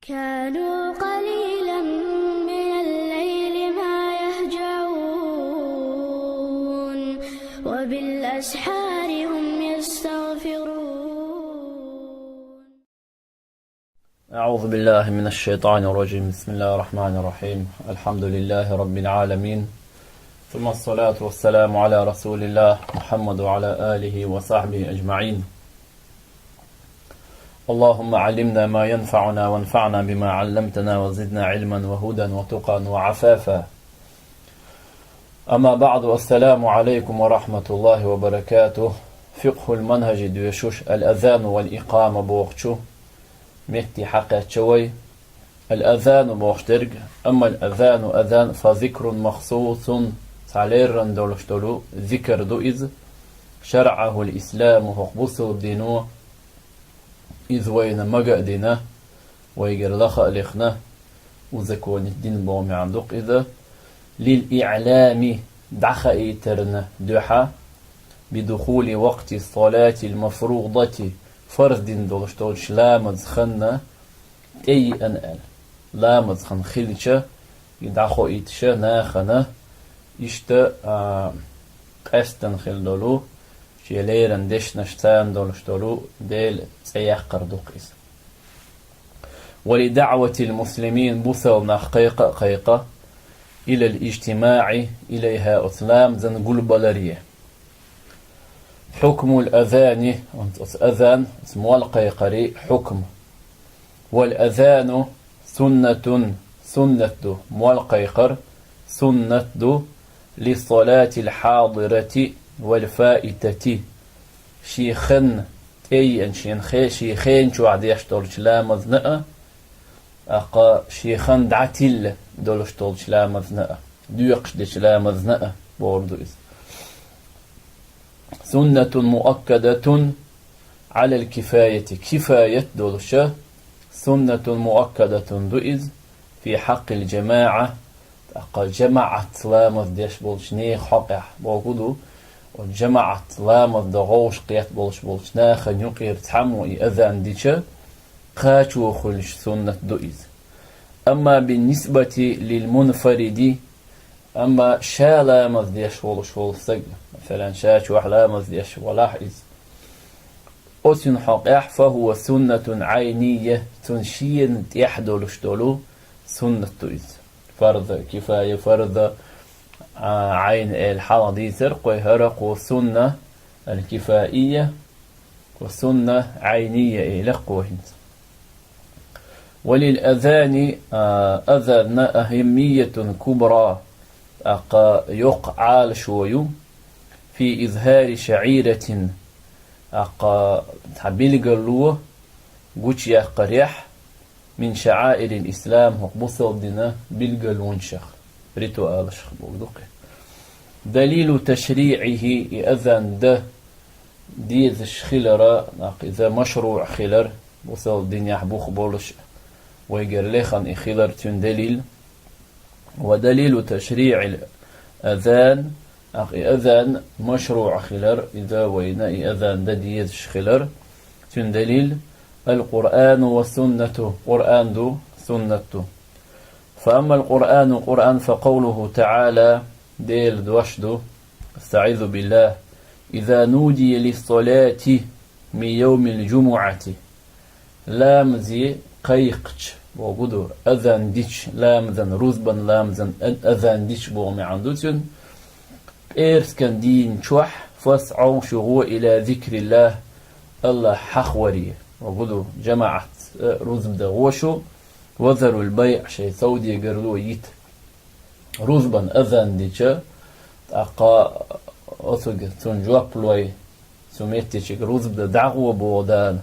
كانوا قليلا من الليل ما يهجعون وبالأسحار هم يستغفرون. أعوذ بالله من الشيطان الرجيم. بسم الله الرحمن الرحيم. الحمد لله رب العالمين، ثم الصلاة والسلام على رسول الله محمد وعلى آله وصحبه أجمعين. اللهم علمنا ما ينفعنا وانفعنا بما علمتنا وزدنا علما وهدى وتقى وعفافا. أما بعد، السلام عليكم ورحمة الله وبركاته. فقه المنهج دوشوش الأذان والإقامة بوقتشو مهتي حقا شوي. الأذان بوقترق، أما الأذان أذان فذكر مخصوص تعليرن دولشتولو ذكر دوئز شرعه الإسلام وقبصه الدينو إذ وين مقعدنا ويقر لخا لخنا وزكوان الدين بومي عندق إذا للإعلام دخا إيترنا دوحا بدخول وقت الصلاة المفروضة فرض دين دولشتولش لا مزخنا أي أنأل لا مزخن خلشة يدخو إيتشا ناخنا إشتا قستن خلدولو شيليرن دش نشتان دولشتولو ديل سياق قردوقيس. ولدعوة المسلمين بوصلنا قيقة إلى الاجتماع إليها أسلام زنقول بلارية. حكم الأذان أذان اسمه القيقري حكم. والأذان سنة والقيقر سنة للصلاة الحاضرة والفائتة. شيخن أي شيخين شو عاد يشتغلش لا مزنقة أقا شيخن دعتل دولشتغلش لا مزنقة ديقش لا مزنقة بوردو إز. سنة مؤكدة على الكفاية كفاية دولشة سنة مؤكدة دوئز في حق الجماعة. أقا جماعة لا مزديش بولش نيخ حقع بوقودو والجماعة لا مزدغوش قيات بولش ناخ نقير تحمو أذان ديشة قاتو خلش سنة دوئز. أما بالنسبة للمنفرد أما شا لا مزديش بولش سجل مثلا شاش وحلا مزديش ولاحظ أسن حقع فهو سنة عينية تنشين تيحدولش دولو سنة دوئز. فرض كفاية فرض عين الحالة دي زرق ويهرق وسنة الكفائية وسنة عينية لقوهنت. وللأذان أذان أهمية كبرى يقع شوي في إظهار شعيرة تحبيل قلوة قوشي قريح من شعائر الإسلام وقبصة الدين بالقلون شخ ريتوال شخ بوقدوقي. دليل تشريعه إذن ده ديز خلرا إذا مشروع خلر بصة الدين يحبوخ بولش ويقر ليخن خلر تن دليل. ودليل تشريع الأذان أذان مشروع خلر إذا وينا أذان ده ديز خلر تن دليل القرآن والسنة قرآن دو سنة. فأما القرآن فقوله تعالى ديل دوشدو استعيذ بالله إذا نودي للصلاة من يوم الجمعة لامزي قيقش وقدر أذان ديش لامزن رزبا لامزن أذان ديش بومي عندوتن إيرس كان دين شوح فاسعوا شغو إلى ذكر الله الله حخوريه وقدوا جماعة رزب دغوشو وذروا البيع شيء سودي قرلو يت رزبا أذان ديشا أقا أثق تنجواب لوي سميتي شيء رزب دعوة بودان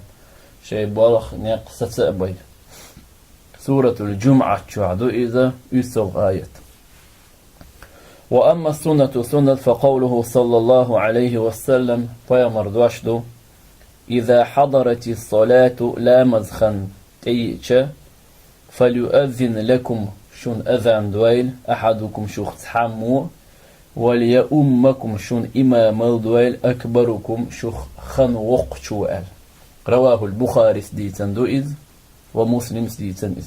شيء بالخ نقصة سأبي. سورة الجمعة شعدو إذا يسوغ آية. وأما السنة فقوله صلى الله عليه وسلم فيمر دوشدو إذا حضرت الصلاة لا مزخن تيجا فليؤذن لكم شون أذان دويل أحدكم شخص حمو وليؤمكم شون إمام الدويل أكبركم شخ خن وقشوال. رواه البخاري دي تندوئز ومسلم سديتن إذ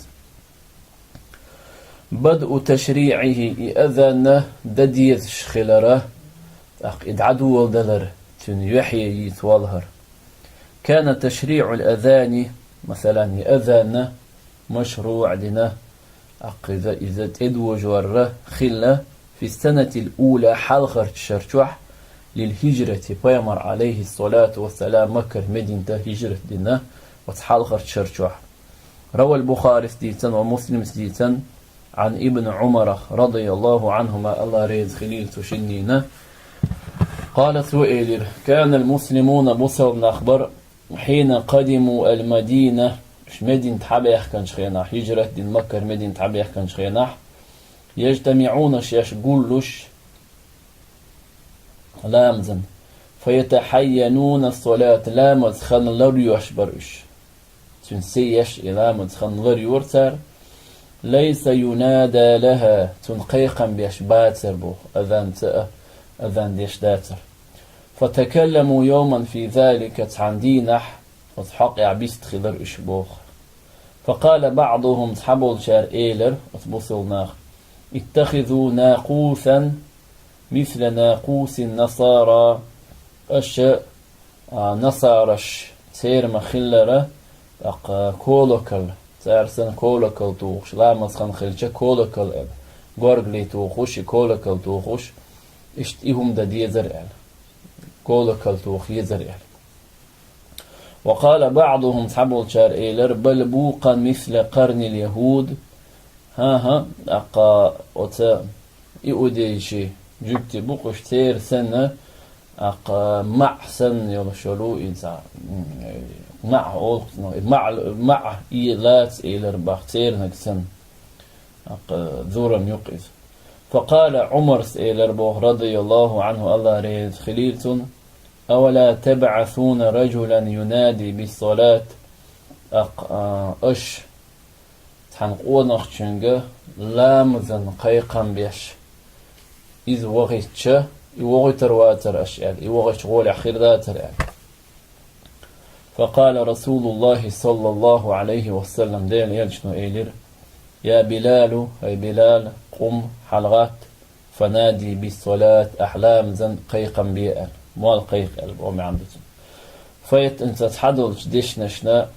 بدء تشريعه إذن دديت شخلره إدعدو والدلر تن يحيي يتوالهر كان تشريع الأذان مثلا أذان مشروع لنا إذا تدوج وره خلة في السنة الأولى حلقة شرشوح للهجرة بيمر عليه الصلاة والسلام مكة مدينة هجرة دينا وتحلقة شرشوح روى البخاري سديتن ومسلم سديتن عن ابن عمر رضي الله عنهما الله ريز خليل تشنينا قال سئل كان المسلمون بصر نخبر حين قدموا المدينة مدينة حبيح كان شخيناح هجرة دين مكة مدينة حبيح كان شخيناح يجتمعون شيش قولش لامزن فيتحينون الصلاة لامز خان لريوش برش تنسيش لامز خان لريورتر ليس ينادى لها تنقيقا بيشباتر بوخ أذان ديش داتر فتكلموا يوما في ذلك تعندينح وتحق عبيست خلر إشبوخ فقال بعضهم تحبوا شار إيلر وتبصل ناخ اتخذوا ناقوسا مثل ناقوس النصارى نصارش سير مخلرة كولوكل سارسن كولوكل توخش لا مسخن خلشة كولوكل غورغلي توخش كولوكل توخش اشتئهم دا ديزر كولوكل توخ يزر وقال بعضهم تحبوا شار إيلر بل بوقا مثل قرن اليهود ها أقا أتا إوديشي جبت بوقش تير سنة أقا مع سن يلشلو إنسان مع إيلات إيلر باختير نكسن أقا ذورا يقظ فقال عمر إيلر بوه رضي الله عنه الله ريز خليلتون أولا تبعثون رجلا ينادي بالصلاة أش تحنقون أخشنجة لامزن قيقا بيش إذ وغيتش يوغيتر واتر أشياء يوغيتش غول أخير ذاتر فقال رسول الله صلى الله عليه وسلم دين يلشنو إيلر يا بلال هاي بلال قم حلغات فنادي بالصلاة أحلام زن قيقا بيئا مال قيق البومي عندتن فيت انت تحدث ديش نشنا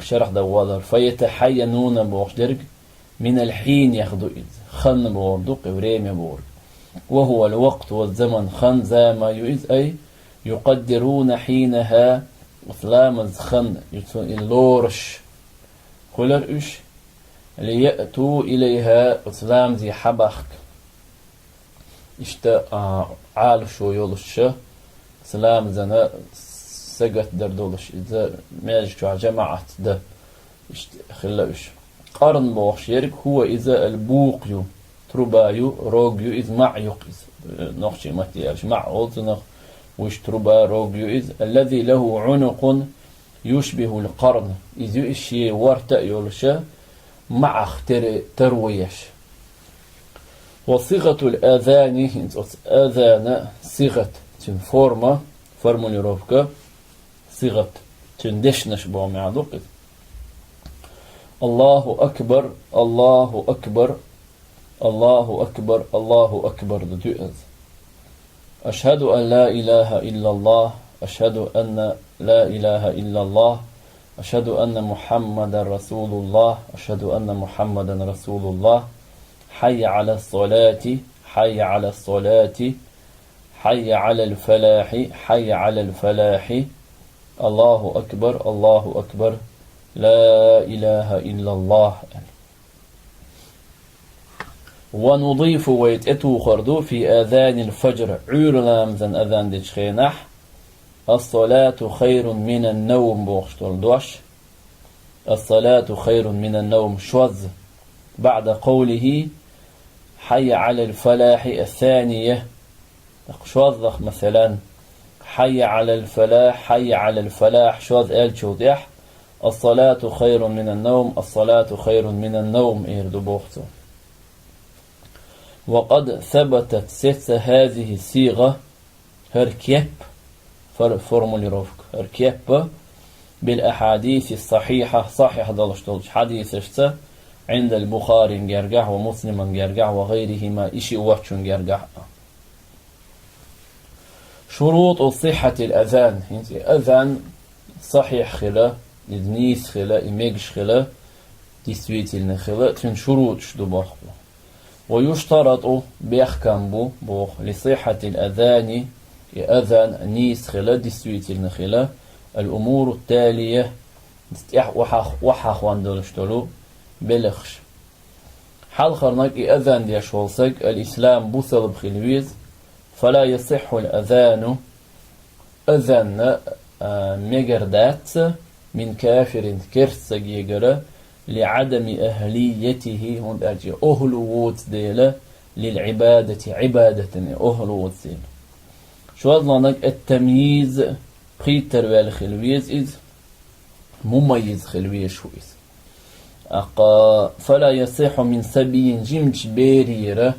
شرح دوالر فيتحينون بوخدرق من الحين ياخدو إذ خن بوردق وريم بورد وهو الوقت والزمن خن ذا ما يؤذ أي يقدرون حينها إسلام خن اللورش خلر إش ليأتوا إليها إسلام ذي حبخك اشتا عال شو يولش سلام زنا سقط دردولش إذا ماجي شو جماعة ده خلاش قرن بوخ شيرك هو إذا البوقيو تربايو روجيو إذ مع يقيز نخشي متيارش مع أولتنا وش تربا روجيو إذ الذي له عنق يشبه القرن إذ إشي ورتا يولشا مع ترويش وصيغة الأذان أذان صيغة فورمولي روفكا صيغة تندشنش بومي عدوقت الله أكبر الله أكبر الله أكبر الله أكبر دتؤذ أشهد أن لا إله إلا الله أشهد أن لا إله إلا الله أشهد أن محمد رسول الله أشهد أن محمد رسول الله حي على الصلاة حي على الصلاة حي على الفلاح حي على الفلاح الله أكبر الله أكبر لا إله إلا الله ونضيف ويتأتو خردو في آذان الفجر عيرلامزن أذان ديشخينح الصلاة خير من النوم بوخشتول دوش الصلاة خير من النوم شوز بعد قوله حي على الفلاح الثانية شوذخ مثلا حي على الفلاح حي على الفلاح شوذ آل شوذيح الصلاة خير من النوم الصلاة خير من النوم إيردو بوخته وقد ثبتت ست هذه الصيغة هركيب فورمولي روفك هركيب بالأحاديث الصحيحة صحيح دلشتولش حديث اشتا عند البخاري جرجح ومسلم جرجح وغيرهما إشي واتشون جرجح. شروط صحة الأذان أذان صحيح خلا إذنيس خلا إميجش خلا ديسويتلن خلا تن شروط شدو باخو. ويشترط بيحكم بو لصحة الأذان أذان نيس خلا ديسويتلن خلا الأمور التالية وحاخ واندلشتلو بلخش حال خرناك أذان ديش والسك الإسلام بوصل بخلويز فلا يصح الأذان أذان مجردات من كافر كرس يجرى لعدم أهليته هون أرجع أهل ووت ديلا للعبادة عبادة أهل ووت ديلا شو أظلانك التمييز بريتر والخلويز إذ مميز خلويز شو إذ فلا يصح من سبي جمج بيريرة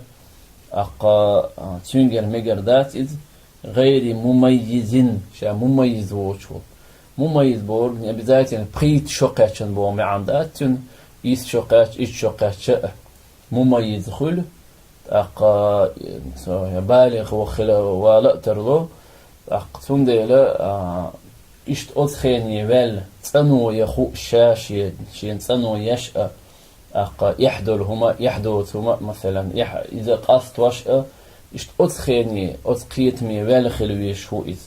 تنجر مجردات إذ غير مميز شا مميز وشو مميز بور يعني بذات يعني بريت شقاتشن بو معندات تن إيس شقاتش إيش شقاتش مميز خل بالغ وخلا ولا ترلو تنديلا إشت أدخيني وال تنو يخو شاشي شين تنو يشأ يحدثهما مثلا إذا قصت وشأ إشت أدخيني أدخيتمي وال خلويش هو إذ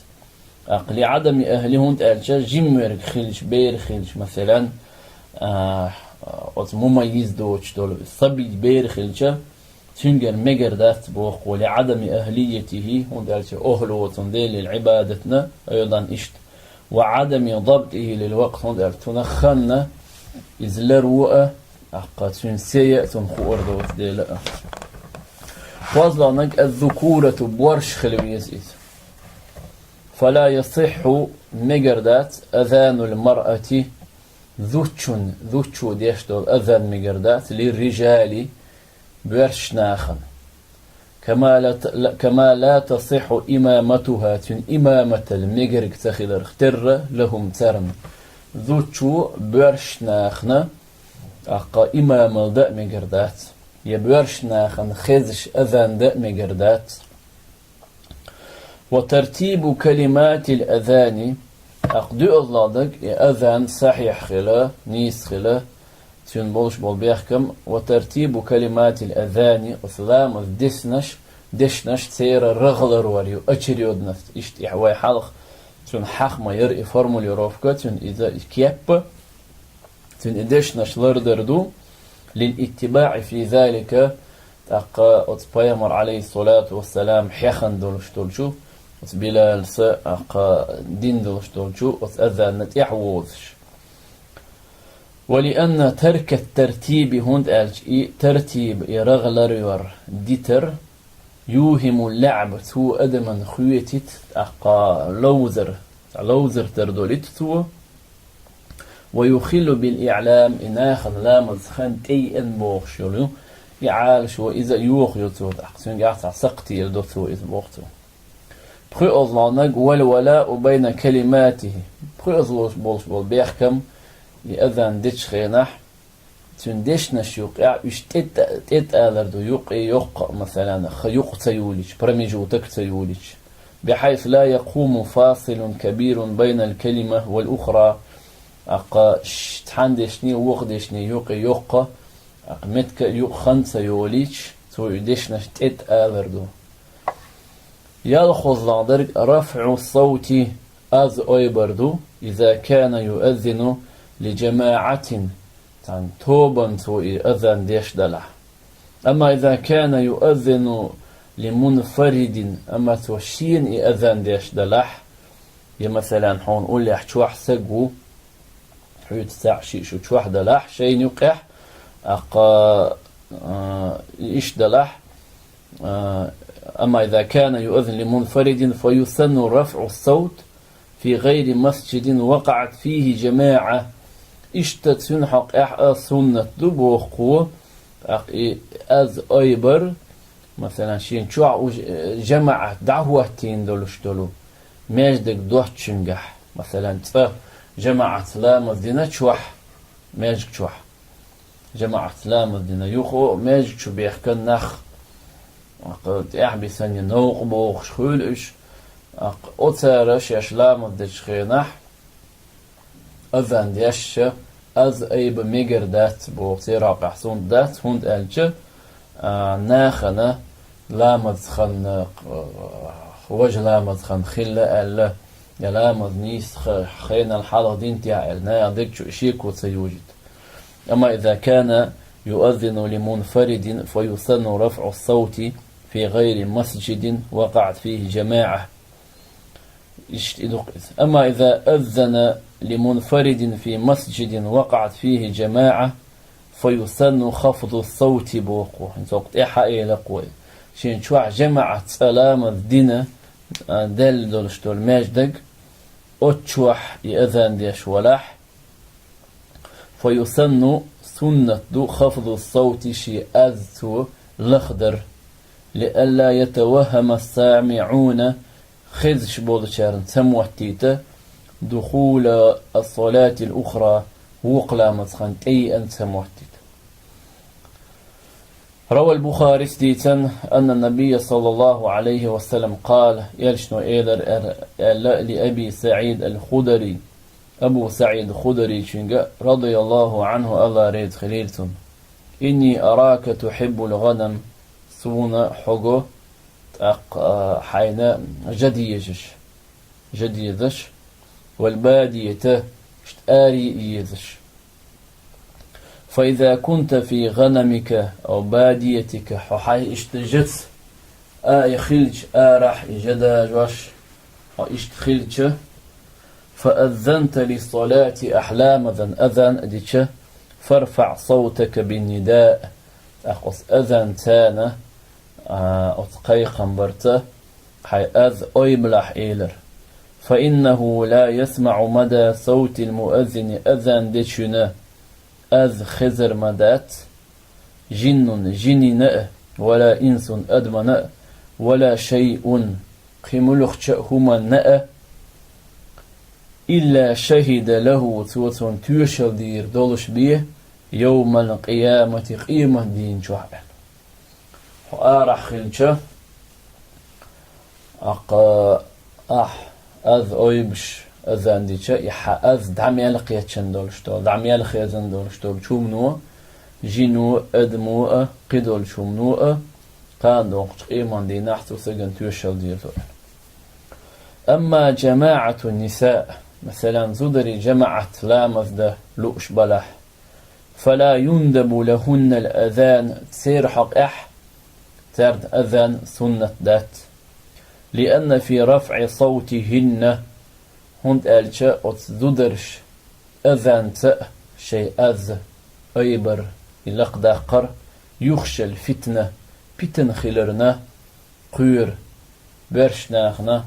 لعدم أهلهم تألجا جمر خلش بير خلش مثلا مميز دوش دول صبي بير خلشا تنجر مجردات بوق ولعدم أهليته هون تألجا أهله وتنديل العبادتنا أيضا إشت وعدم ضبطه للوقت هون تألجا تنخلنا إذ لرؤى تن سيئة تنخور دوت ديلا وظلانك الذكورة بورش خلويز إذ فلا يصح مجردات أذان المرأة ذوتشو ديشتول أذان مجردات للرجال برشناخا كما لا تصح إمامتها تن إمامة المجرق تخدر اختر لهم ترن ذوتشو برشناخنا إمام دا مجردات يبرشناخن خزش أذان دا مجردات. وترتيب كلمات الأذان أقدو أظلادك أذان صحيح خلا نيس خلا تنبولش بالبيحكم. وترتيب كلمات الأذان أسلام دشنش سير الرغلر وريو أشريود نفت إشت إحواي حلق تن حق ما يرئي فرمول يروفك تن إذا كيب تن دشنش لردردو للاتباع في ذلك أتبايمر عليه الصلاة والسلام حيخن دولشتولشو بلال دين دولشتولشو أذان نتيحووذش. ولأن ترك الترتيب هند ألج ترتيب يرغلر ديتر يوهم اللعب تو أدمن خويتت لوزر تردولت تو ويخل بالإعلام إناخن لامز خنتي أن بوخشلو يعالش وإذا يوخيوتو تحسن قاعد سقتي يلدوتو إذ بوختو بخي أظلانك والولاء بين كلماته بخي أظلوش بول بيحكم لأذان ديش خينح تنديش نشيوق يعيش تتألردو يوق مثلا خيوق تيوليش برميجو تك تيوليش بحيث لا يقوم فاصل كبير بين الكلمة والأخرى تحندشني وقدشني يوق متك يوق خمسة يوليش تو يدشنش تتألردو. يلخص لعدرك رفع الصوت أز أيبردو إذا كان يؤذن لجماعة تان توبا تو أذن ديش دلح. أما إذا كان يؤذن لمنفرد أما توشين أذن ديش دلح مثلا حون قول لي شوح سقو حيوت تعشي شوح دلح شين يقح إيش دلح. أما إذا كان يؤذن لمنفرد فيسن رفع الصوت في غير مسجد وقعت فيه جماعة اشتت حق سنة دبوخو أز أيبر مثلا شين شوع جماعة دعوتين دولش دولو ماجدك دوح تشنجح مثلا جماعة لامز دينا تشوح ماجك تشوح جماعة لامز دينا يخو ماجك شو بيحكن نخ قلت احبي سنة نوق بوخ شخولش أتارش يش لامز ديش خينح أذن ديش از ايب ميجر دات بوخ تيراق احسون دات هند الجه ناخنا لامز خن وجه لامز خن خلة ألا يا لامز نيس خينا الحالة دين تيعل نا يدك شو شيك وسيوجد. أما إذا كان يؤذن لمنفرد فيسن رفع الصوت في غير مسجد وقعت فيه جماعة. أما إذا أذن لمنفرد في مسجد وقعت فيه جماعة فيسن خفض الصوت بوقوه نسوقت إحا لقوي شين شوع جماعة سلام الدين دل دولشتول ماجدق أتشوح يأذن ديش ولاح فيسن سنة دو خفض الصوت شي أذتو لخدر لئلا يتوهم السامعون خذش بولشارن سموحتيته دخول الصلاة الأخرى وقلا مسخن أي أن سموحتيته. روى البخاري ستيتن أن النبي صلى الله عليه وسلم قال يلشنو إيدر لأبي سعيد الخدري أبو سعيد الخدري رضي الله عنه الله ريد خليلتم إني أراك تحب الغنم سونا حقو حين جديدش والبادية آري يذش فإذا كنت في غنمك أو باديتك حي اشتجت خلج راح جدا جوش أو اشتخلج فأذنت للصلاة أحلام أذن أديش فارفع صوتك بالنداء أقص أذن تانا أتقيقا برته حي أذ أيبلح إيلر فإنه لا يسمع مدى صوت المؤذن أذن ديشنا أذ خزر مدات جن ولا إنس أدمن ولا شيء خملخ هما نأ إلا شهد له توتون تيشل دير دولش بيه يوم القيامة قيمة دين شوحل وآرح خلشة أذ أويبش أذان ديشة يحا أذ دعمي لقيتشن دولشتول دعمي لقيتشن دولشتول شومنو جينو أدمو قدول شومنو كان دوقش قيمة دين نحتو سجن تيشل دير دول. أما جماعة النساء مثلا زدري جماعة لامز ده لؤش بلح فلا يندب لهن الأذان تسير حق ترد أذان سنة ذات لأن في رفع صوتهن هند ألشا أتزدرش أذان تأ شيء أذ أيبر إلق داقر يخشى الفتنة بتن خلرنا قير برشناخنا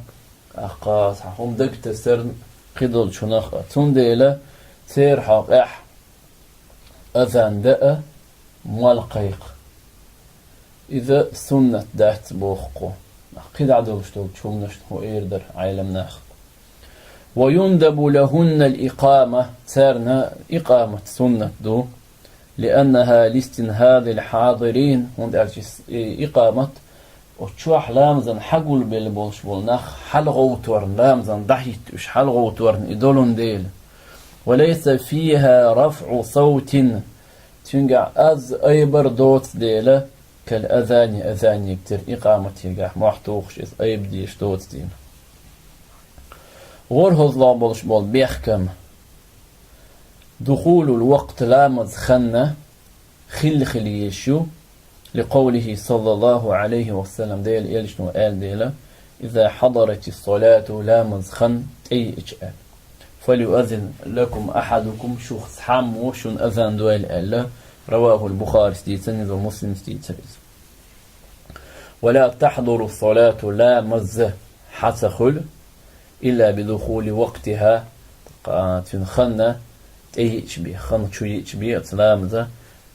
أقاس هم دك تسرن قدل شناخ تنديلا تير حق أذان دأ مالقيق إذا سنة دات بوخقو قد عدو شتوك شومنشت هو إيردر عالم ناخ ويندب لهن الإقامة تارنا إقامة سنة دو لأنها لاستنهاض الحاضرين هند إقامة وتشوح لامزن حقول بالبولش بولناخ حلغوتورن لامزن ضحيت وش حلغوتورن إدولون ديل وليس فيها رفع صوت تنقع أز أيبر دوت ديله كالأذان يكتر إقامة يقع محتوخش إذ أيب ديش دوت دين غورهز لا بولش بول بيحكم دخول الوقت لامز خنة خليشو لقوله صلى الله عليه وسلم ديل يلشنو آل ديلا إذا حضرت الصلاة لامز خن أي إجآل فليؤذن لكم أحدكم شخص حامو شن أذان دوال ألا رواه البخاري ستيتنز ومسلم ستيتنز ولا تحضر الصلاة لامز حتخل إلا بدخول وقتها تنخن أي إجبي خن شوي إجبي لامز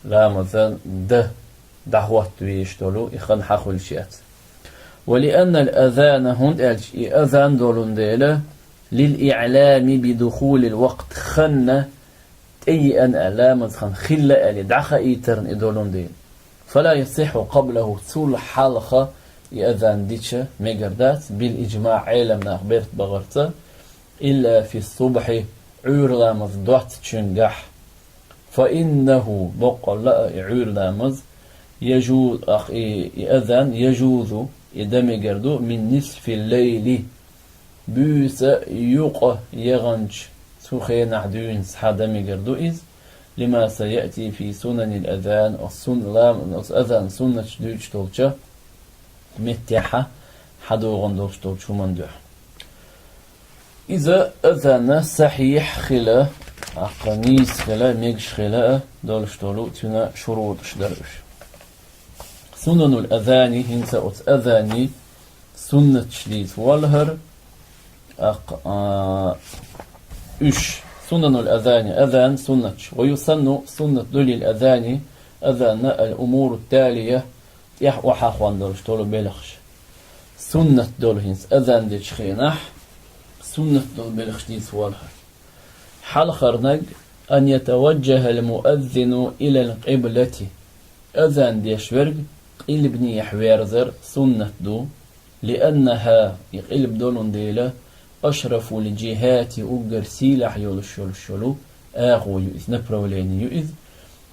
لامز ده دعوة ويشتولو إخن حخل شيات ولأن الأذان هند أذان دولون ديلا للإعلام بدخول الوقت خن أي أن ألامز خن خلا ألي دعخ إيترن إدولون دين فلا يصح قبله سول حلقة يأذان ديتش ميجردات بالإجماع علم نخبرت بغرته إلا في الصبح عور لامز دوات تشنجح فإنه بقى لا عور لامز يجوز يأذان يجوز يدمي جردو من نصف الليل بوس يوق يغنج سوخي نحدون سحادمي جردو إذ لما سيأتي في سنن الأذان الأذان سنة دوش تولشة متاحة حدو غندوش تولشو مندوح إذا أذان صحيح خلا أقنيس خلا ميجش خلا دولش تولو تنا شروط شدرش سنن الأذان هنسا أذاني سنة شديد والهر سنن الأذان أذان سنة ويسن سنة دول الأذان أذان الأمور التالية وحاخوان دولش تولو بلخش سنة دول هنس أذان دي شخينح سنة دول بلخش دي سوالها حال خرنق أن يتوجه المؤذن إلى القبلة أذان دي شورق قلبني يحويرزر سنة دو لأنها يقلب دولون ديلا أشرف الجهات أجر سيلح يولشولو آغو يؤذ نبرولين يؤذ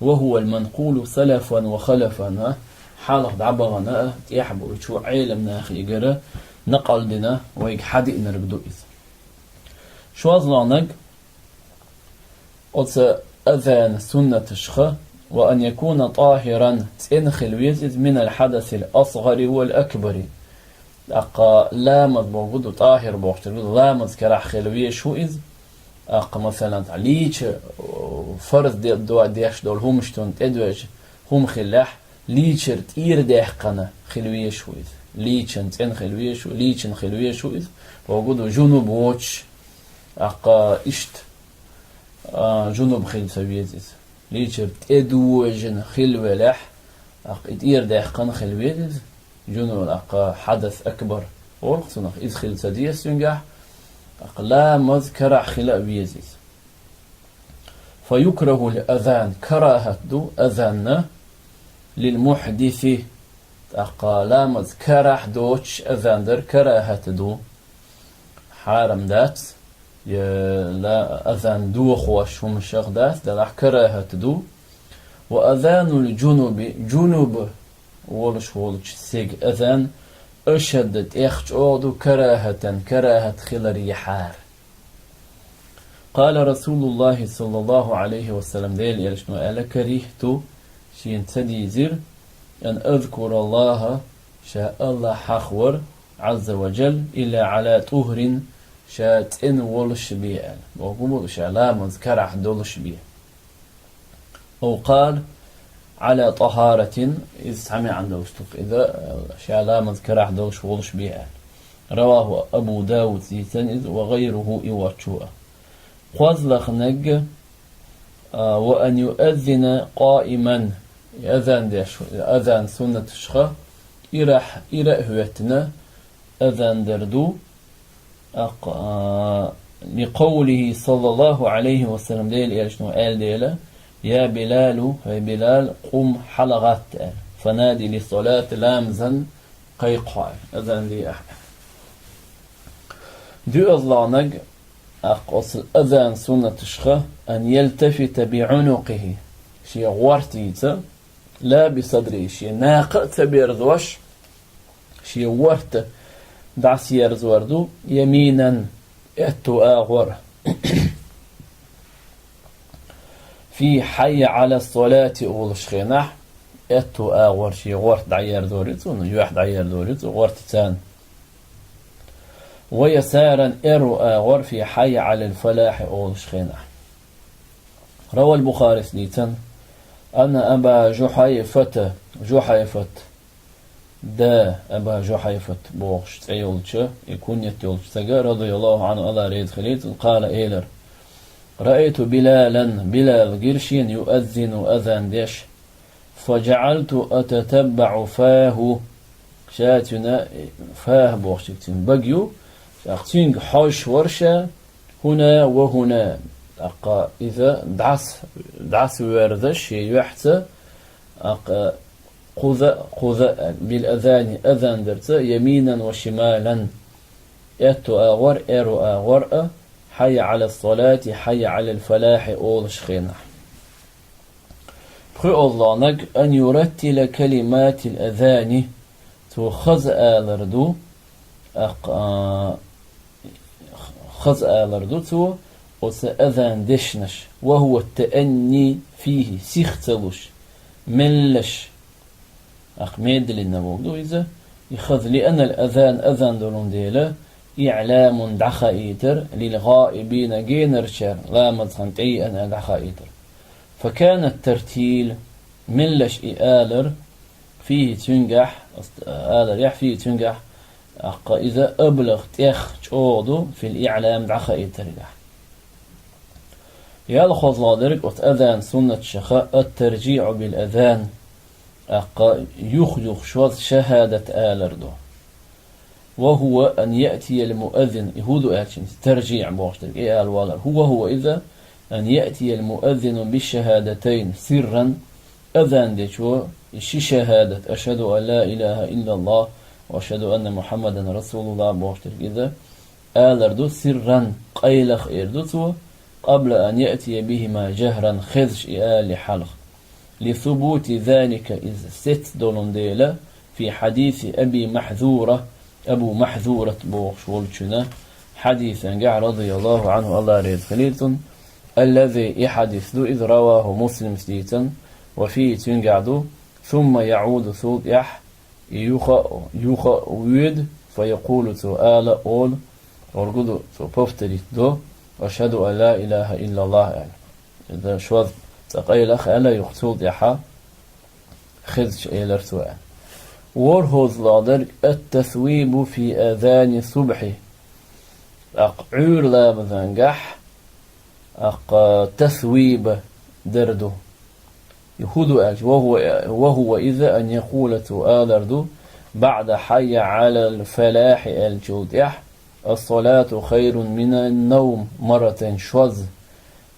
وهو المنقول سلفا وخلفا حالق دعبغنا يحبو يشو عيلمنا أخي جرى نقل دنا ويك حدي نرقدو إذ شو أظلانك أتس أذان سنة الشخة وأن يكون طاهرا تنخل ويزد من الحدث الأصغر والأكبر أقا لامز موجود طاهر بوقتر لامز كراح خلوية شو إذ أقا مثلا ليش فرض دو ديش دول همشتون تدوج هم خلاح ليشر تير ديح قنا خلوية شو إذ ليشن تن خلوية شو ليشن خلوية شو إذ موجود جنوب ووتش أقا إشت جنوب خل سويز إذ ليشر تدوجن خلوة لح أقا تير ديح قنا خلوية إذ جنو الأقا حدث أكبر ورقصنا إدخل سديس ينجح لا مذكر خلاء بيزيز فيكره الأذان كراهة دو أذان للمحدث أقا لا مذكر دوش أذان در كراهة دو حارم دات لا أذان دو خوش هم الشيخ دات دلح كراهة دو وأذان الجنوب ولش سيج أذان أشدت إخش أودو كراهة خلري حار قال رسول الله صلى الله عليه وسلم ديل يلشنو ألا كريهتو شين تديزر أن أذكر الله شاء الله حخور عز وجل إلا على طهر شات إن ولش بيئة وقبول شاء لا مذكرح دولش بيئة أو قال على طهارة إذ سمع عن دوشتك إذا شاء لا مذكر أحدوش ولش بيها رواه أبو داود زيتن وغيره إواتشوه قوزلخ نج وأن يؤذن قائما أذان سنة الشخة إرح هوتنا أذان دردو لقوله صلى الله عليه وسلم ديل إرشنو آل ديلا يا بلال هي بلال قم حلغات فنادي للصلاة لامزا قيقع أذن لي أحد دو أظلانك أقص أذان سنة الشخة أن يلتفت بعنقه شي غورتيتا لا بصدره شي ناقت بيرضوش شي ورت دعس يرزوردو يمينا اتو آغور في حي على الصلاة أول شخينح اتو آغور شي غورت دعير دوريتو يوحد دعير دوريتو غورت تان ويسارا إرو آغور في حي على الفلاح أول شخينح روى البخاري سنيتن أن أبا جحيفة دا أبا جحيفة بوغش تيولش يكون يتيولش تقى رضي الله عنه الله ريد خليت قال إيلر رأيت بلال قرشين يؤذن أذان ديش فجعلت أتتبع فاه شاتنا فاه بوغشكتين بقيو تينج حوش ورشة هنا وهنا إذا دعس وردش يحت قذ بالأذان أذان درت يمينا وشمالا أتو أغور إرو أغور حي على الصلاة حي على الفلاح أول شخينا بخي الله نج أن يرتل كلمات الأذان تو خز آلردو تو وسأذان دشنش وهو التأني فيه سيختلوش ملش ميد للنبوغدو إذا يخذ لأن الأذان أذان دولون ديلا إعلام دخائيتر للغائبين جينرشر لا مدخنت أي أنا دخائيتر فكان الترتيل ملش إآلر فيه تنجح آلر يح فيه تنجح إذا أبلغ تيخ تشودو في الإعلام دخائيتر يالخذ لادرك وتأذان سنة شخاء الترجيع بالأذان يخلق شوذ شهادة آلردو وهو أن يأتي المؤذن يهودو ألشن ترجيع بوشتك إيه الوالر هو إذا أن يأتي المؤذن بالشهادتين سرا أذان ديشو شي شهادة أشهد أن لا إله إلا الله وأشهد أن محمدا رسول الله بوشتك إذا آلردو سرا قيلخ إردو قبل أن يأتي بهما جهرا خذش إآل حلق لثبوت ذلك إذ ست دولنديلا في حديث أبو محذورة بوشولتنا حديثا قع رضي الله عنه الله ريد خليلتن الذي يحدث ذو إذ رواه مسلم سديتا وفيه تنقعدو ثم يعود ثوب يح يخويد فيقول سؤال أول ورقدو بفتريت دو أشهد أن لا إله إلا الله يعني. إذا شوذ تقيل أخ ألا يختوض يحا خذش إلى رسوان ورهوز لادر التثويب في آذان الصبح عور لا بذنجح تثويب دردو يهودو ألج وهو إذا أن يقول تؤالردو بعد حي على الفلاح الجودح الصلاة خير من النوم مرة شوز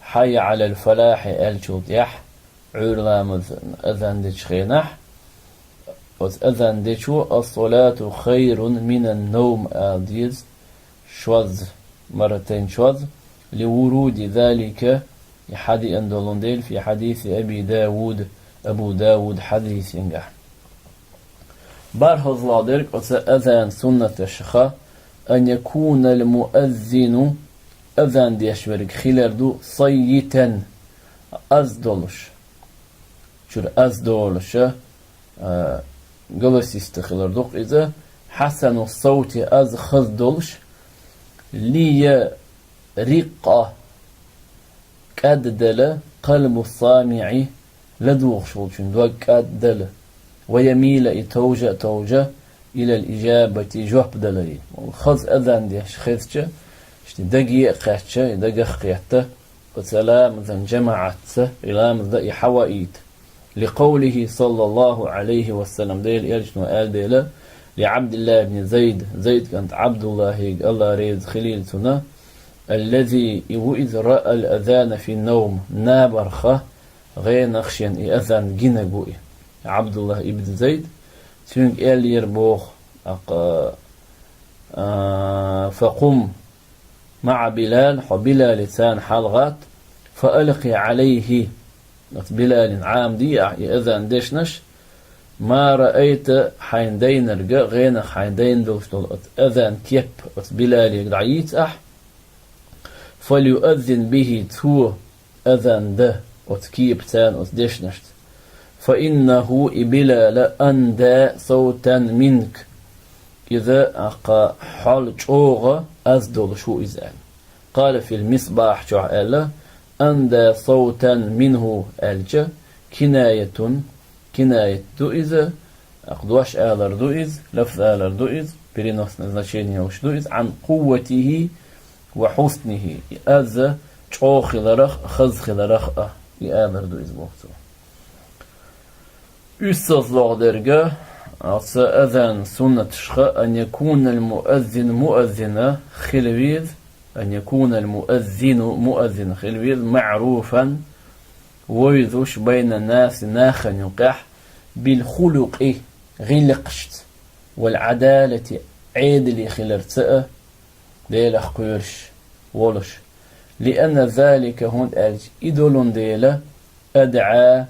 حي على الفلاح الجودح عور لا أذان ديش خينح أذان ديشو الصلاة خير من النوم آديز شوز مرتين شوز لورود ذلك يحدي أندولنديل في حديث أبو داود حديث ينجح بارهز لادرك أذان سنة الشخاء أن يكون المؤذن أذان ديشورك خلاردو صيتا أزدولش شور أزدولش قلس يستخلاردوك إذا حسن الصوت أز خزدولش لي رقة كاددل قلب الصامع لدوغ شولشن دوغ كاددل ويميل توجه إلى الإجابة جواب دلري خز أذان ديش خزجة دقيق قاتشة دقيق قياتة وسلام ذن جماعة إلى مذا حوائيت لقوله صلى الله عليه وسلم ديل يرجن وآل ديلا لعبد الله بن زيد كانت عبد الله الله ريز خليلتنا الذي إذ رأى الأذان في النوم نابرخة غير نخشين أذان جنقوي عبد الله ابن زيد تنك إل يربوخ فقم مع بلال وبلال لسان حلغات فألقي عليه بلال عام دي أذان ديشنش ما رأيت حيندين رجع غير حيندين دوشتل أذان كيب بلال يقدعيت فليؤذن به تو أذان ده وتكيب تان وتدشنشت فإنه بلال أندى صوتا منك إذا أقا حال جوغة أزدل شو إذن قال في المصباح جعل أندى صوتا منه ألجا كناية دو إذا أقدواش آلر دو إذ لفظ آلر دو إذ برينوس نزنشيني وش دو إذ عن قوته وحسنه أذى جو خلرخ خز خلرخ آلر دو إذ بوقتو Üstazlar derge أذان سنة أن يكون المؤذن مؤذنا خلويذ أن يكون المؤذن مؤذن خلويذ معروفا ويذوش بين الناس ناخا يقح بالخلق غلقشت والعدالة عدل خلرتأ ديلا خيرش ولش لأن ذلك هون إدولون ديلا أدعى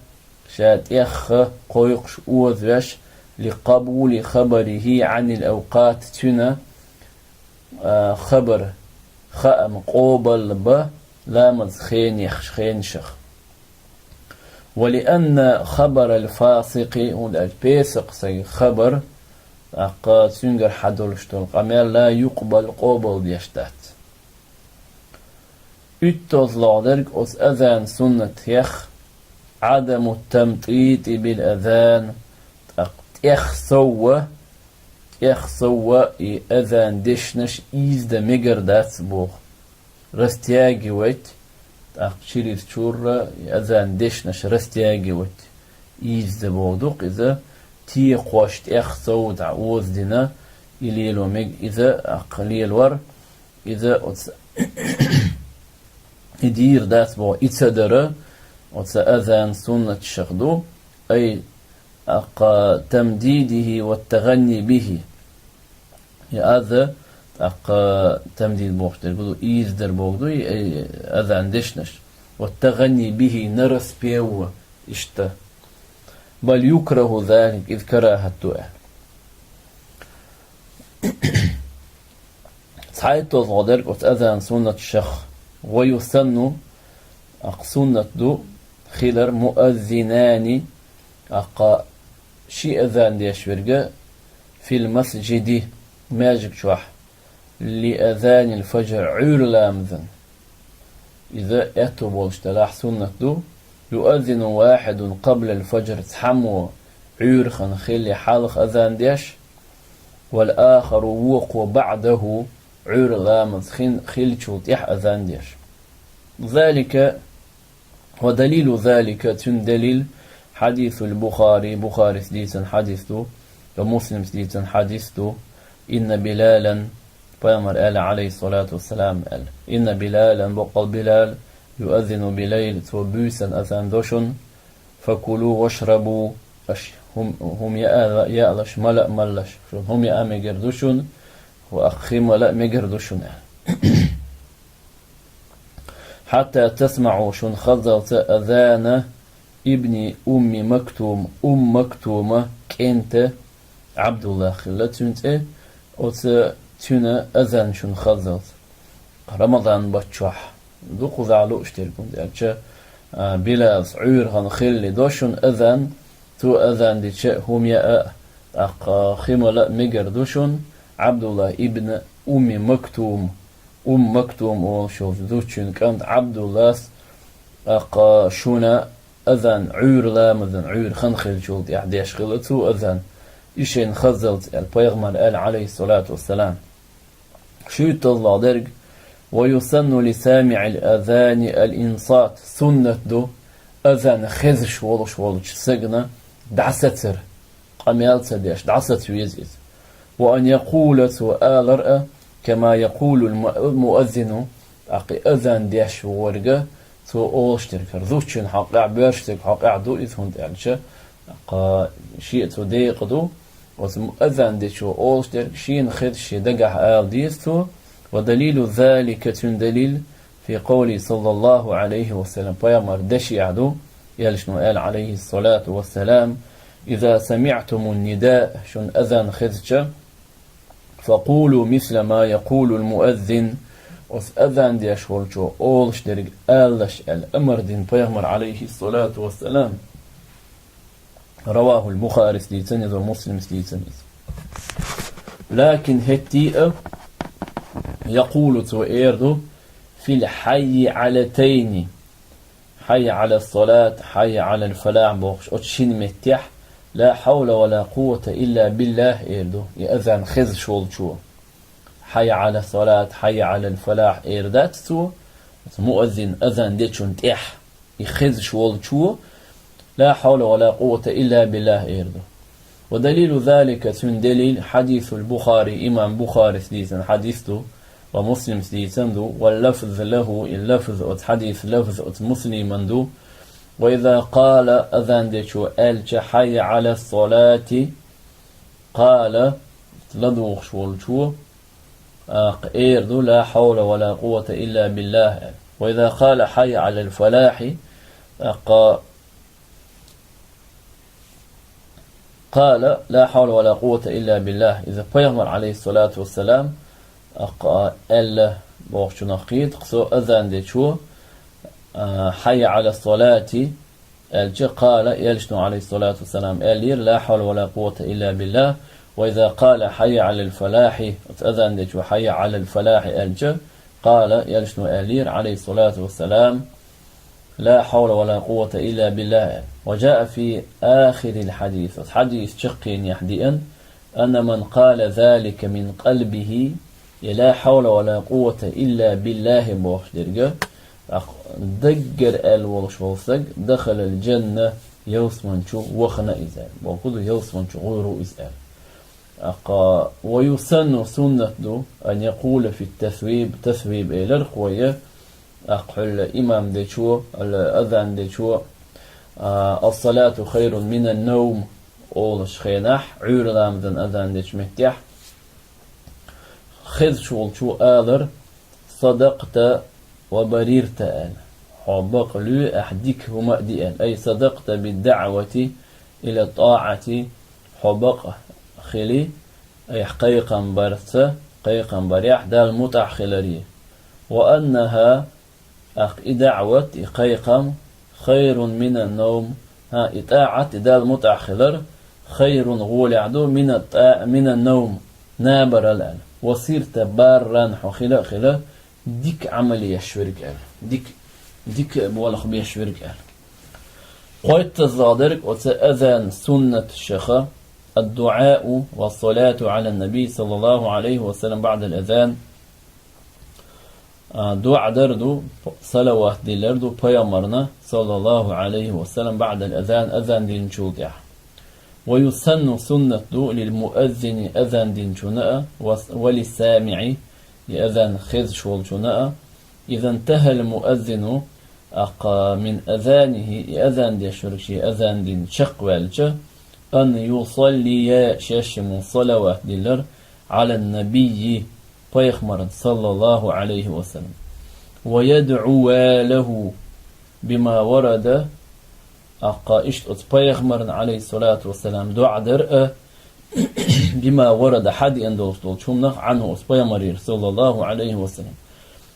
شات يخ قويقش أوذوش لقبول خبره عن الأوقات تنا خبر خأم قوبل ب لامز خين يخش خين شخ ولأن خبر الفاسق هون البيسق سي خبر أقا سنجر حدولشتون قمال لا يقبل قوبل ديشتات اتوزلادرك أس أذان سنة يخ عدم التمطيط بالأذان يخ سوى أذان دشنش إيز دا ميجر داتس بوغ رستياجي ويت شيري تشور أذان دشنش رستياجي ويت إيز دا بوغ دوق إذا تي قوشت سو تعوز دينا إليلو ميج إذا أقليل ور إذا يدير داتس بوغ إتسادر أذان سنة الشخدو أي تمديده والتغني به هذا تمديد بوخت يقولوا إيز در بوغدو هذا عندشنش والتغني به نرس بيو إشتا بل يكره ذلك إذ كراهته صحيح غادر وتأذن سنة الشخ ويسن سنة دو خلر مؤذنان شي أذان ديش ورقة في المسجد ماجك شوح لأذان الفجر عور لامذن إذا أتوا اشتلاح سنة دو يؤذن واحد قبل الفجر تحمو عور خنخلي حالخ أذان ديش والآخر وقو بعده عور لامذ خلي شوطيح أذان ديش ذلك ودليل ذلك تندليل حديث البخاري بخاري سديسا حديثه ومسلم سديسا حديثه إن بلالا بيامر آل عليه الصلاة والسلام قال إن بلالا بقى بلال يؤذن بليل توبوسا أذان دوشن فكلوا واشربوا هم يألش ملأ ملش هم يا مجردوشن وأخي ملأ مجردوشن حتى تسمعوا شن خزلت أذان ابن مكتوم مكتومة كنت عبد الله خلتنت تنا أذان شن خزلت رمضان بتشوح دوق زعلو اشتركون ديالك بلا عير هنخلي دوشن أذان تو أذان ديش هم يا خملا مجر دوشن عبد الله ابن مكتوم مكتوم او شوف دوشن كانت عبد الله شونا أذان عير لا مذن عير خنخل شولت إحداش خلتو أذان إيشين خزلت البيغمر قال عليه الصلاة والسلام شو الله درج ويسن لسامع الأذان الإنصات سنة دو أذان خزش ولش سجنة دعستر قميال سديش دعست يزيد وأن يقول سؤال رأى كما يقول المؤذن أقي أذان ديش ورقة تو أولشتر كرذوشن حقع بيرشتك حقع دو إذهند يعني شيء تو ديقدو ومؤذن ديشو أولشتر شين خدش دقح آل ديستو ودليل ذلك دليل في قول صلى الله عليه وسلم بيامر دشي عدو يلشنو آل عليه الصلاة والسلام إذا سمعتم النداء شن أذن خدش فقولوا مثل ما يقول المؤذن وأذان ديش ولشو أولش درج آلش الأمر دين بيامر عليه الصلاة والسلام رواه البخاري سليتنيز ومسلم سليتنيز لكن هتيئة يقول توئيردو في الحي على تيني حي على الصلاة حي على الفلاح بوخش أتشين متيح لا حول ولا قوة إلا بالله إيردو يأذن خز شولشو حي على الصلاة حي على الفلاح إيرداتسو مؤذن أذن ديتشون تيح يخز شولشو لا حول ولا قوة إلا بالله إيردو ودليل ذلك تن دليل حديث البخاري إمام بخاري سديسا حديثه ومسلم سديسا دو واللفظ له اللفظ حديث لفظ مسلم دو وإذا قال أذان ديشو ألج حي على الصلاة قال لدوخ شو إيردو لا حول ولا قوة إلا بالله. وإذا قال حي على الفلاح قال لا حول ولا قوة إلا بالله. إذا بيغمر عليه الصلاة والسلام ألا بوخش نقيد قصو أذان ديشو حي على الصلاة الج قال يلشنو عليه الصلاة والسلام ألير لا حول ولا قوة إلا بالله. وإذا قال حي على الفلاح أذان ديشو حي على الفلاح الج قال يلشنو ألير عليه الصلاة والسلام لا حول ولا قوة إلا بالله. وجاء في آخر الحديث حديث شقين يحدئا أن من قال ذلك من قلبه لا حول ولا قوة إلا بالله بوخش درجة دقر الوغش وفسق دخل الجنة يوسمن شو وخنا إزال وقود يوسمن شو غير إزال. ويسن سنة أن يقول في تثويب إلى القوية أقول إمام ديشو الأذان ديشو الصلاة خير من النوم أولش خيناح عور لامدن أذان ديش مهتيح خذ شو آذر صدقت وبريرت آل حبق لي أحديك هما ديان أي صدقت بالدعوة إلى الطاعة حبق خلي أي حقيقا برث قيقا بريح دال متعخلري وأنها دعوة قيقا خير من النوم إطاعة دال متعخلر خير غول عدو من النوم نابر الآن وصيرت بارا خلا ديك عملية شورك آل ديك بولخ بيه شورك آل قويت الزادرك وتأذن سنة الشيخة الدعاء والصلاة على النبي صلى الله عليه وسلم بعد الأذان دعاء دردو صلوات دلردو بيامرنا صلى الله عليه وسلم بعد الأذان أذان دين شوقع. ويسن سنة دو للمؤذن أذان دين شناء وللسامع يأذن خذ شول شناء إذا انتهى المؤذن من أذانه أذان دي شركشي أذان دين شق والجه أن يصلي شاشم صلوات دلر على النبي بيخمر صلى الله عليه وسلم ويدعو له بما ورد إشت بيخمر عليه الصلاة والسلام دعا درء بما ورد حد أندوس شمنخ عنه أسبيمرير صلى الله عليه وسلم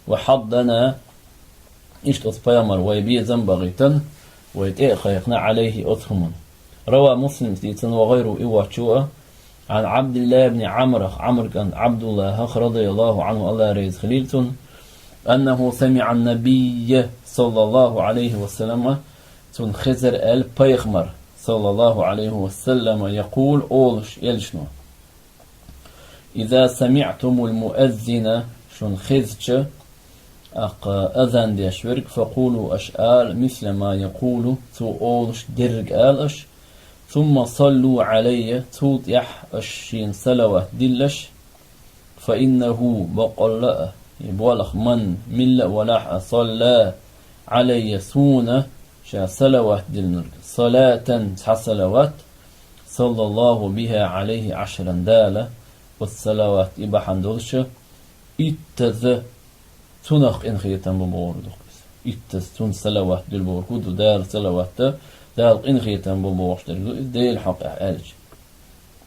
وحضنا إشت أسبيمر ويبي زنبغيتا ويتأخيقنا عليه أثهم. روى مسلم سيتن وغيره إيواتشوء عن عبد الله بن عمرو كان عبد الله رضي الله عنه الله ريز خليلتن أنه سمع النبي صلى الله عليه وسلم تنخزر البيغمر صلى الله عليه وسلم يقول أولش يلشنو إذا سمعتم المؤذن شنخزج أذن دي شورك فقولوا أشآل مثل ما يقول تو أولش درق آلش ثم صلوا علي توت يح الشين سلوة دلش فإنه بقل يبولخ من مل ولاح صلى علي سونة شا سلوة دلنرك صلاة صلوات صلى الله بها عليه 10 دالة والسلوات إباحان دولش إتذ تنخ إنخيتا ببوردك إتذ تن سلوات دلبوركود دال سلوات دال إنخيتا ببوردك ديل حق أعالج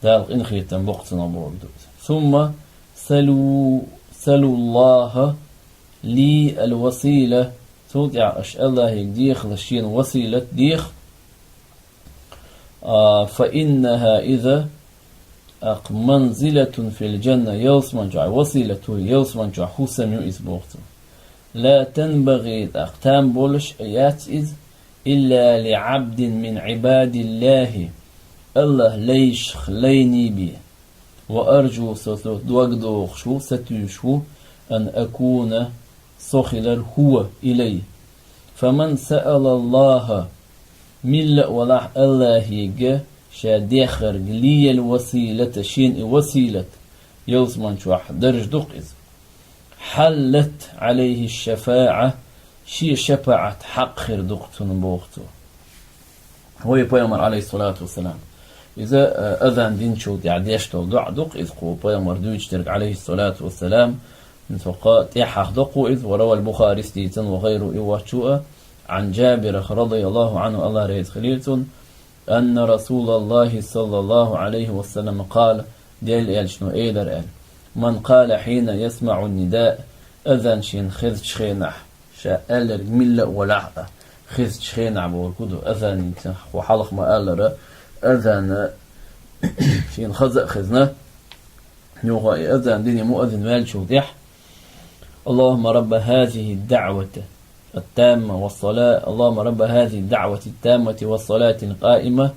دال إنخيتا بقتنا بوردك ثم سلوا الله لي الوسيلة تودع أش الله يديخ لشين وسيلة ديخ فإنها إذا منزلة في الجنة يلسمنجع وسيلة يلسمنجع حسن يسبوغت لا تنبغي أقتام بولش آيات إلا لعبد من عباد الله الله ليش خليني بي وأرجو دوغدو خشو ستوشو أن أكون صخلر هو إلي فمن سأل الله مل ولاح الله يجا شاديخر لي الوسيلة شين وسيلة يوزمن شوح درج دق إذ حلت عليه الشفاعة شي شفاعة حق خير دقتن بوقته هو يبيمر عليه الصلاة والسلام إذا أذن دين شو يعديشتو دق إذ قو بيمر دويشترك عليه الصلاة والسلام نتوقع تيحق دقو إذ وروى البخاري ستيتن وغيره إيواتشوء عن جابر رضي الله عنه الله ريد خليلتن أن رسول الله صلى الله عليه وسلم قال ديل إل شنو إيدر إل من قال حين يسمع النداء أذن شين خذ شخينح شاء ألر ملة ولعة خذ شخينح بوركودو أذن وحلق ما ألر أذن شين خزق خزنه يوغا أذن ديني مؤذن والشو ديح اللهم رب هذه الدعوة التامة والصلاة اللهم رب هذه الدعوة التامة والصلاة القائمة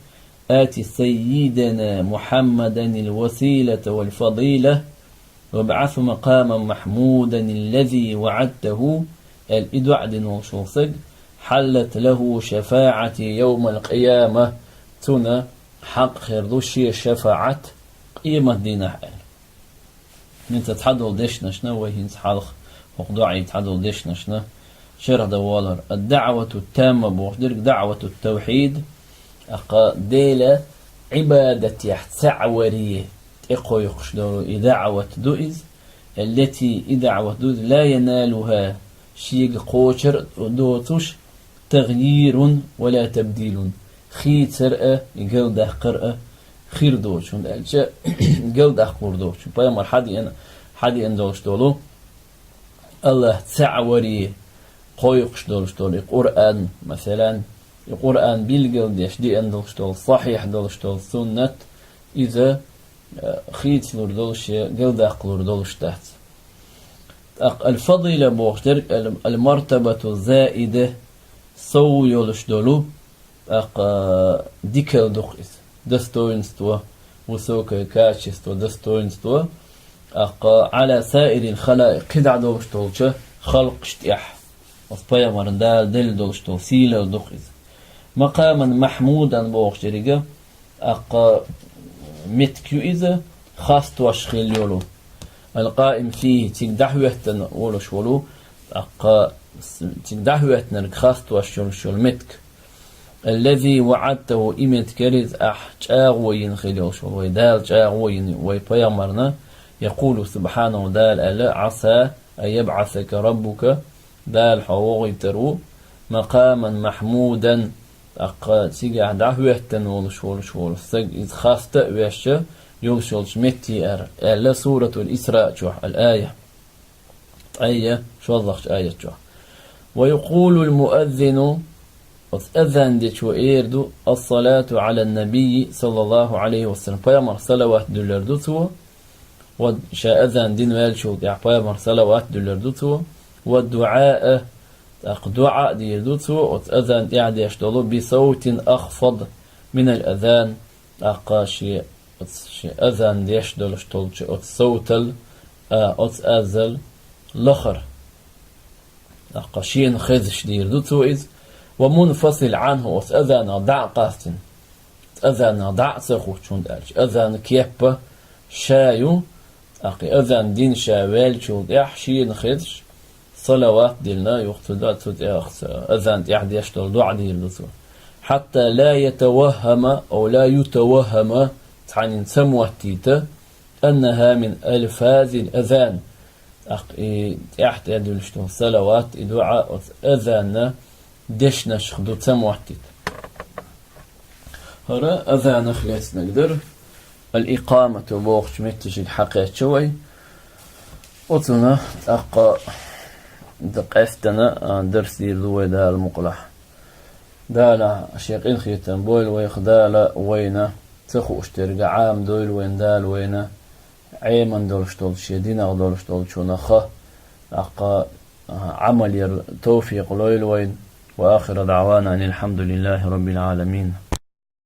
آت سيدنا محمدا الوسيلة والفضيلة وابعث مقاما محمودا الذي وعدته الإدعد وشوصق حلت له شفاعة يوم القيامة تنا حق خيردوشي شفاعة قيمة دين حال من تتحدث ديشنا شنو وهي حلق وقضاعي يتحدث ديشنا شنو شرح دوالر الدعوة التامة بوخدرك دعوة التوحيد أقا ديلة عبادة يحتسعوريه إقو يقشدور دعوة دوئز التي دعوة دوئز لا ينالها شيء قوشر دوتش تغيير ولا تبديل خير سرقة جلده قرأة خير دوش جلده قور دوش بيامر حدي ان دوش دولو الله تسعوريه قويقش دولشتول القرآن مثلا القرآن بالجلد يشدي أن دولشتول صحيح دولشتول سنة إذا خيت لور دولش جلد أقلور دولش تحت الفضيلة بوخترك المرتبة الزائدة سو يولش دولو ديكل دقيس دستوينستو وسوك كاتشستو دستوينستو على سائر الخلائق كدع دولشتولش خلق اشتياح وصبايا مرندال دل دولشتو سيلة ودقيز مقاما محمودا بوخشريقة متكيو إذا خاصة واشخيل يولو القائم فيه تقدحوهتن ولوش ولو تقدحوهتن خاصة واشخيل متك الذي وعدته إمت كريز جاغوين خيلوش ويدال جاغوين ويبايا مرنا يقول سبحانه دال ألا عسى أن يبعثك ربك دال حوغي ترو مقاما محمودا تيجي دعوهتن ولش سج إذ خافت ويش يولش متي ألا سورة الإسراء جوح الآية آية شوضخش آية جوح ويقول المؤذن أذن دي شو إيردو الصلاة على النبي صلى الله عليه وسلم بيامر صلوات دولار دوتو وشا أذن دين والشو بيامر صلوات دولار دوتو والدعاء دعاء ديردوتو وتأذن يعني يشتغلوا بصوت أخفض من الأذان أقاشي أذن يشتغل صوت أزل لخر أقاشين خذش ديردوتو إذ ومنفصل عنه وتأذن دع قاستن تأذن دع سخو شون دالش أذن كيب شايو أقي أذن دين شاوال شو يحشين خذش صلوات ديلنا يقتدات أذان يعني يشتغل دعاء ديلنا حتى لا يتوهم أو لا يتوهم تعني سموتيته أنها من ألفاظ الأذان يحتاج يشتغل صلوات دعاء أذان دشنا شخدو سموتيت هرا أذان خلاص نقدر الإقامة بوخش متش الحقيقة شوي وصلنا دقفتنا درسي ذو دا المقلح دالا شيقين خيتن بويل ويخدالا وينا تخو اشترق عام دويل وين دال وينا عيمن دولشتول شيدينا دولشتول شونخه عمل توفيق لويل وين وآخر دعوانا أن الحمد لله رب العالمين.